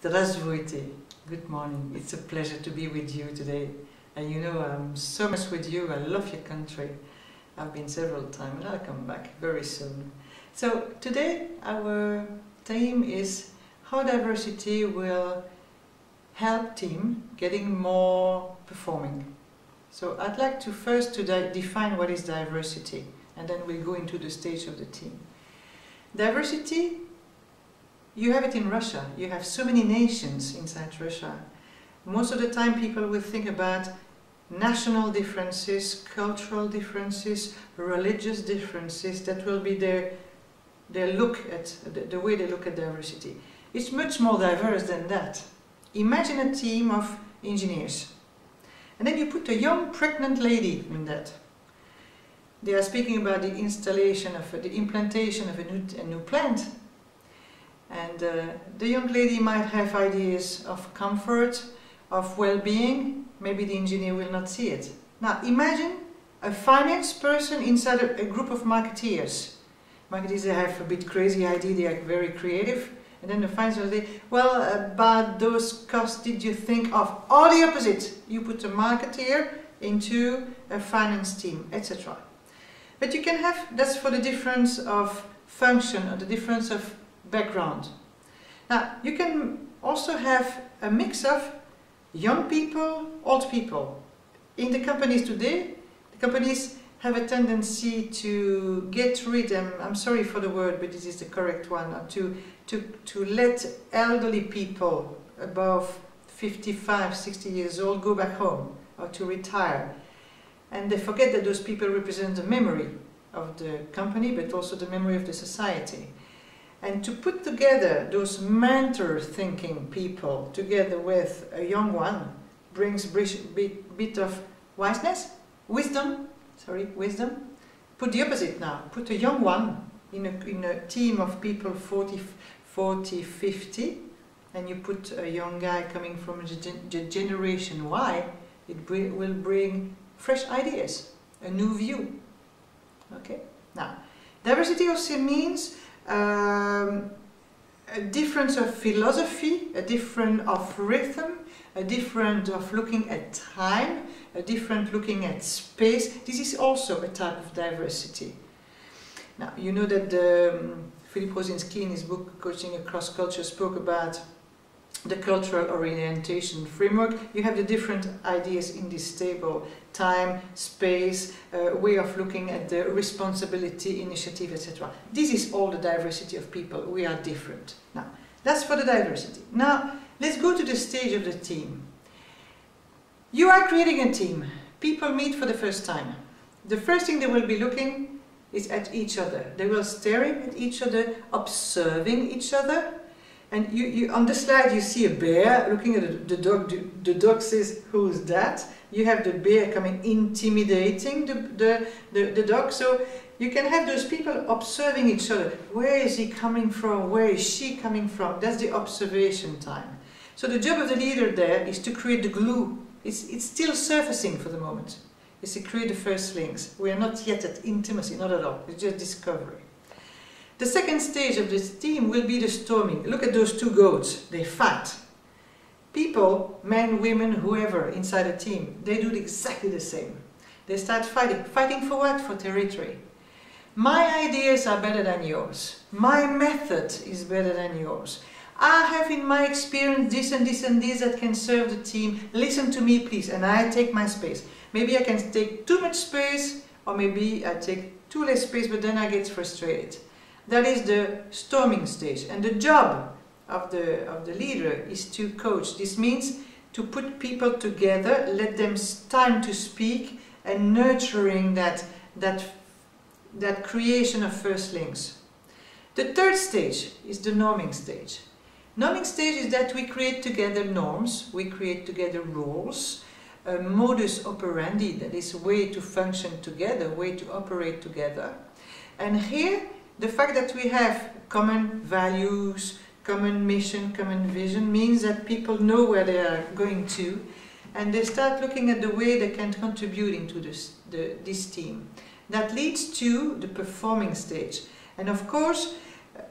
Здравствуйте. Good morning. It's a pleasure to be with you today. And you know, I'm so much with you. I love your country. I've been several times and I'll come back very soon. So today our theme is how diversity will help team getting more performing. So I'd like to first define what is diversity, and then we'll go into the stage of the team. Diversity, you have it in Russia. You have so many nations inside Russia. Most of the time people will think about national differences, cultural differences, religious differences. That will be their look at, the way they look at diversity. It's much more diverse than that. Imagine a team of engineers. And then you put a young pregnant lady in that. They are speaking about the installation of, the implantation of a new plant. And the young lady might have ideas of comfort, of well-being. Maybe the engineer will not see it. Now imagine a finance person inside a group of marketeers. Marketeers, they have a bit crazy idea, they are very creative. And then the finance will say, well, about those costs did you think of? Or the opposite. You put a marketeer into a finance team, etc. But you can have, that's for the difference of function or the difference of background. Now, you can also have a mix of young people, old people. In the companies today, the companies have a tendency to get rid, I'm sorry for the word, but this is the correct one, to let elderly people above 55, 60 years old go back home or to retire. And they forget that those people represent the memory of the company, but also the memory of the society. And to put together those mentor-thinking people together with a young one brings a bit of wisdom. Put the opposite now. Put a young one in a team of people 40, 50, and you put a young guy coming from the generation Y, it will bring fresh ideas, a new view. Okay? Now, diversity also means a difference of philosophy, a difference of rhythm, a difference of looking at time, a different looking at space. This is also a type of diversity. Now, you know that Philip Rosinski in his book Coaching Across Culture spoke about the cultural orientation framework. You have the different ideas in this table: time, space, way of looking at the responsibility, initiative, etc. This is all the diversity of people. We are different. Now, that's for the diversity. Now, let's go to the stage of the team. You are creating a team. People meet for the first time. The first thing they will be looking is at each other. They will staring at each other, observing each other. And on the slide you see a bear looking at the dog. The dog says, "Who's that?" You have the bear coming, intimidating the dog. So you can have those people observing each other. Where is he coming from? Where is she coming from? That's the observation time. So the job of the leader there is to create the glue. It's still surfacing for the moment. It's to create the first links. We are not yet at intimacy, not at all. It's just discovery. The second stage of this team will be the storming. Look at those two goats. They fight. People, men, women, whoever inside a team, they do exactly the same. They start fighting. Fighting for what? For territory. My ideas are better than yours. My method is better than yours. I have in my experience this and this and this that can serve the team. Listen to me, please. And I take my space. Maybe I can take too much space, or maybe I take too less space, but then I get frustrated. That is the storming stage, and the job of the leader is to coach. This means to put people together, let them time to speak, and nurturing that creation of first links. The third stage is the norming stage. Norming stage is that we create together norms, we create together rules, a modus operandi, that is a way to function together, a way to operate together. And here, the fact that we have common values, common mission, common vision means that people know where they are going to, and they start looking at the way they can contribute into this team. That leads to the performing stage. And of course,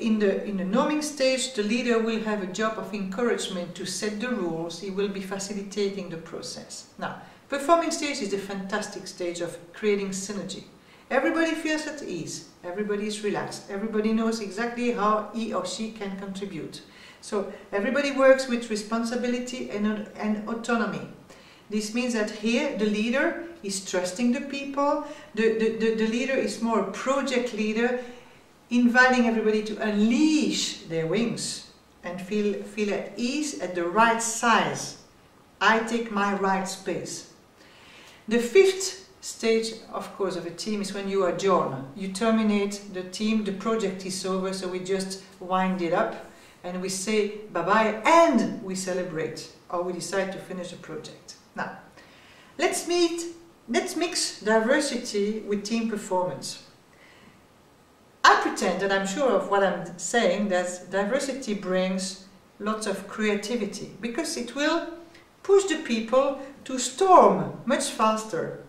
in the norming stage, the leader will have a job of encouragement to set the rules. He will be facilitating the process. Now, performing stage is the fantastic stage of creating synergy. Everybody feels at ease, everybody is relaxed, everybody knows exactly how he or she can contribute. So everybody works with responsibility and autonomy. This means that here the leader is trusting the people, the leader is more a project leader, inviting everybody to unleash their wings and feel at ease at the right size. I take my right space. The fifth stage, of course, of a team is when you adjourn. You terminate the team, the project is over, so we just wind it up and we say bye-bye and we celebrate, or we decide to finish the project. Now, let's mix diversity with team performance. I pretend that I'm sure of what I'm saying, that diversity brings lots of creativity, because it will push the people to storm much faster.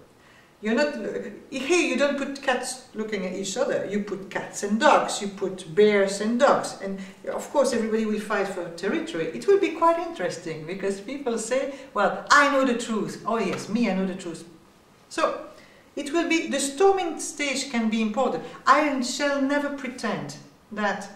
You're not, here you don't put cats looking at each other, you put cats and dogs, you put bears and dogs, and of course everybody will fight for territory. It will be quite interesting, because people say, well, I know the truth. Oh yes, me, I know the truth. So, it will be, the storming stage can be important. I shall never pretend that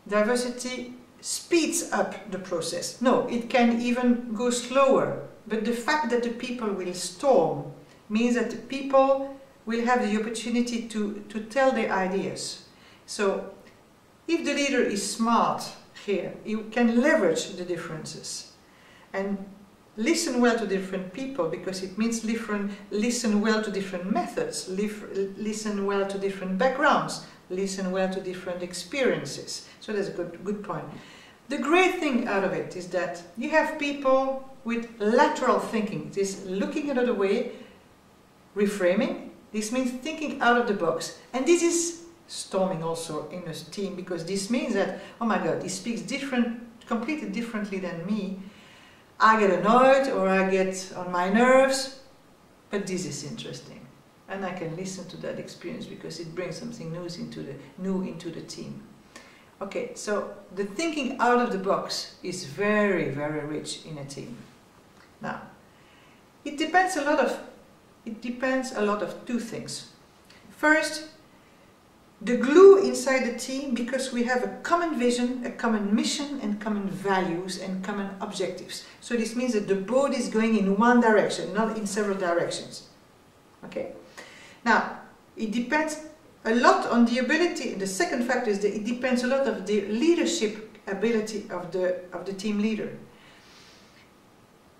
diversity speeds up the process. No, it can even go slower. But the fact that the people will storm means that the people will have the opportunity to tell their ideas. So, if the leader is smart here, you can leverage the differences and listen well to different people, because it means listen well to different methods, listen well to different backgrounds, listen well to different experiences. So that's a good point. The great thing out of it is that you have people with lateral thinking. This looking another way, reframing. This means thinking out of the box. And this is storming also in a team, because this means that, oh my God, he speaks completely differently than me. I get annoyed or I get on my nerves, but this is interesting. And I can listen to that experience because it brings something new into the team. Okay, so the thinking out of the box is very, very rich in a team. Now, it depends a lot of two things. First, the glue inside the team, because we have a common vision, a common mission, and common values and common objectives. So this means that the boat is going in one direction, not in several directions. Okay? Now, it depends a lot on the ability. The second factor is that it depends a lot on the leadership ability of the team leader.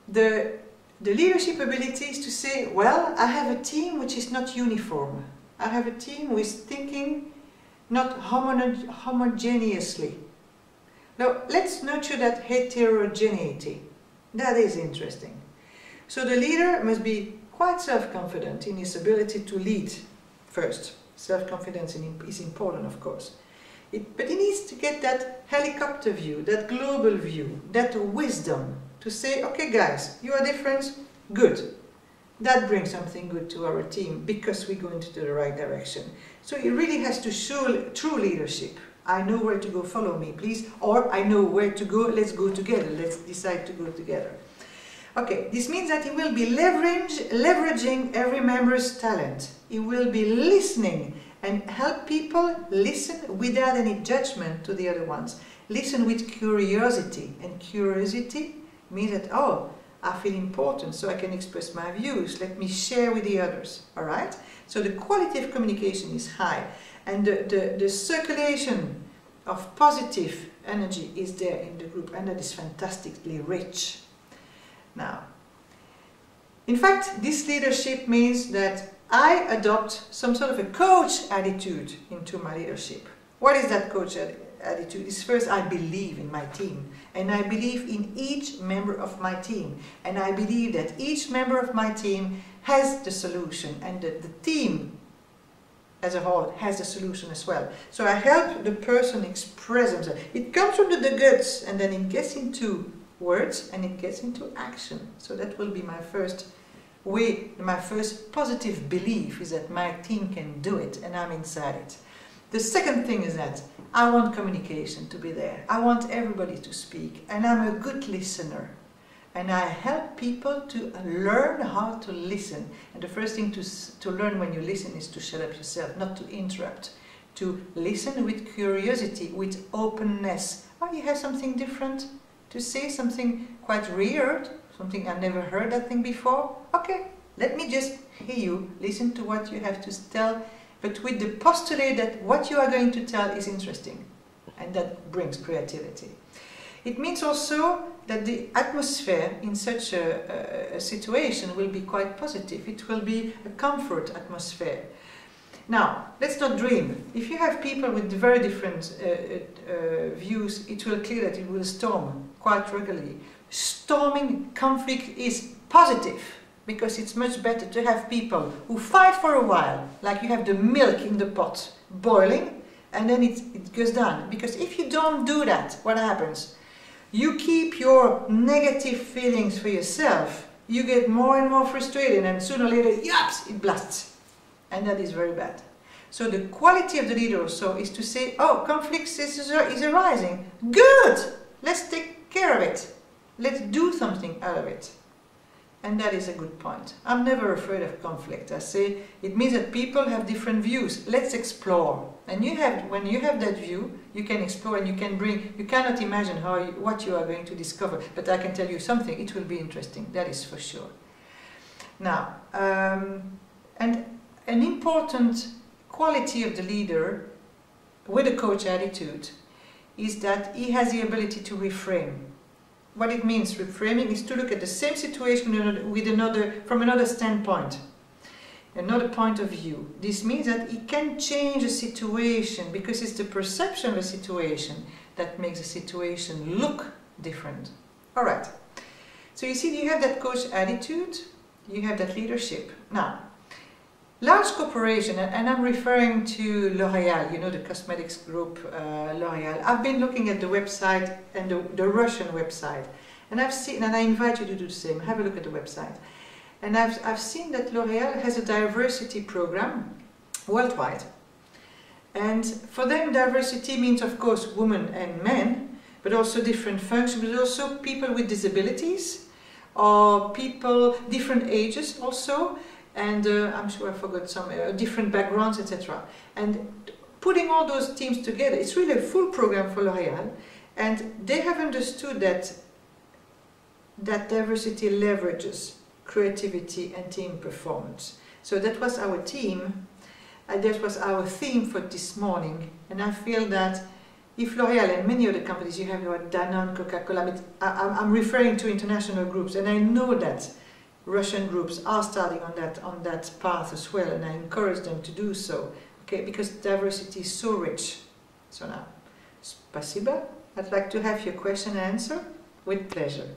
The leadership ability is to say, well, I have a team which is not uniform. I have a team who is thinking not homogeneously. Now, let's nurture that heterogeneity. That is interesting. So the leader must be quite self-confident in his ability to lead first. Self-confidence is important, of course. But he needs to get that helicopter view, that global view, that wisdom to say, okay guys, you are different, good. That brings something good to our team because we go into the right direction. So he really has to show true leadership. I know where to go, follow me please. Or I know where to go, let's go together, let's decide to go together. Okay, this means that he will be leveraging every member's talent. He will be listening and help people listen without any judgment to the other ones. Listen with curiosity, and curiosity means that, oh, I feel important, so I can express my views. Let me share with the others, all right? So the quality of communication is high, and the circulation of positive energy is there in the group, and that is fantastically rich. Now, in fact, this leadership means that I adopt some sort of a coach attitude into my leadership. What is that coach attitude? Is first, I believe in my team, and I believe in each member of my team, and I believe that each member of my team has the solution, and that the team as a whole has the solution as well. So I help the person express himself. It comes from the guts, and then it gets into words and it gets into action. So that will be my first way, my first positive belief is that my team can do it and I'm inside it. The second thing is that I want communication to be there. I want everybody to speak, and I'm a good listener. And I help people to learn how to listen. And the first thing to learn when you listen is to shut up yourself, not to interrupt. To listen with curiosity, with openness. Oh, you have something different to say, something quite weird, something I never heard that thing before. Okay, let me just hear you, listen to what you have to tell, but with the postulate that what you are going to tell is interesting. And that brings creativity. It means also that the atmosphere in such a situation will be quite positive. It will be a comfort atmosphere. Now, let's not dream. If you have people with very different views, it will clear that it will storm quite regularly. Storming conflict is positive, because it's much better to have people who fight for a while, like you have the milk in the pot boiling, and then it goes down. Because if you don't do that, what happens? You keep your negative feelings for yourself, you get more and more frustrated, and sooner or later, yaps, it blasts. And that is very bad. So the quality of the leader also is to say, oh, conflict is arising. Good! Let's take care of it. Let's do something out of it. And that is a good point. I'm never afraid of conflict. I say, it means that people have different views. Let's explore. And when you have that view, you can explore and you can bring, you cannot imagine what you are going to discover, but I can tell you something, it will be interesting, that is for sure. Now, and an important quality of the leader with a coach attitude is that he has the ability to reframe. What it means, reframing, is to look at the same situation from another standpoint, another point of view. This means that he can change a situation, because it's the perception of a situation that makes a situation look different. All right. So you see, you have that coach attitude, you have that leadership. Now, large corporation, and I'm referring to L'Oréal, you know, the cosmetics group L'Oréal. I've been looking at the website and the Russian website, and I've seen, and I invite you to do the same, have a look at the website. And I've seen that L'Oréal has a diversity program worldwide. And for them, diversity means, of course, women and men, but also different functions, but also people with disabilities, or people, different ages also, and I'm sure I forgot some different backgrounds, etc. And putting all those teams together, it's really a full program for L'Oréal, and they have understood that diversity leverages creativity and team performance. So that was our team, that was our theme for this morning, and I feel that if L'Oréal and many other companies, you have your Danone, Coca-Cola, I'm referring to international groups, and I know that Russian groups are starting on that path as well, and I encourage them to do so, okay, because diversity is so rich. So now, spasiba. I'd like to have your question and answer with pleasure.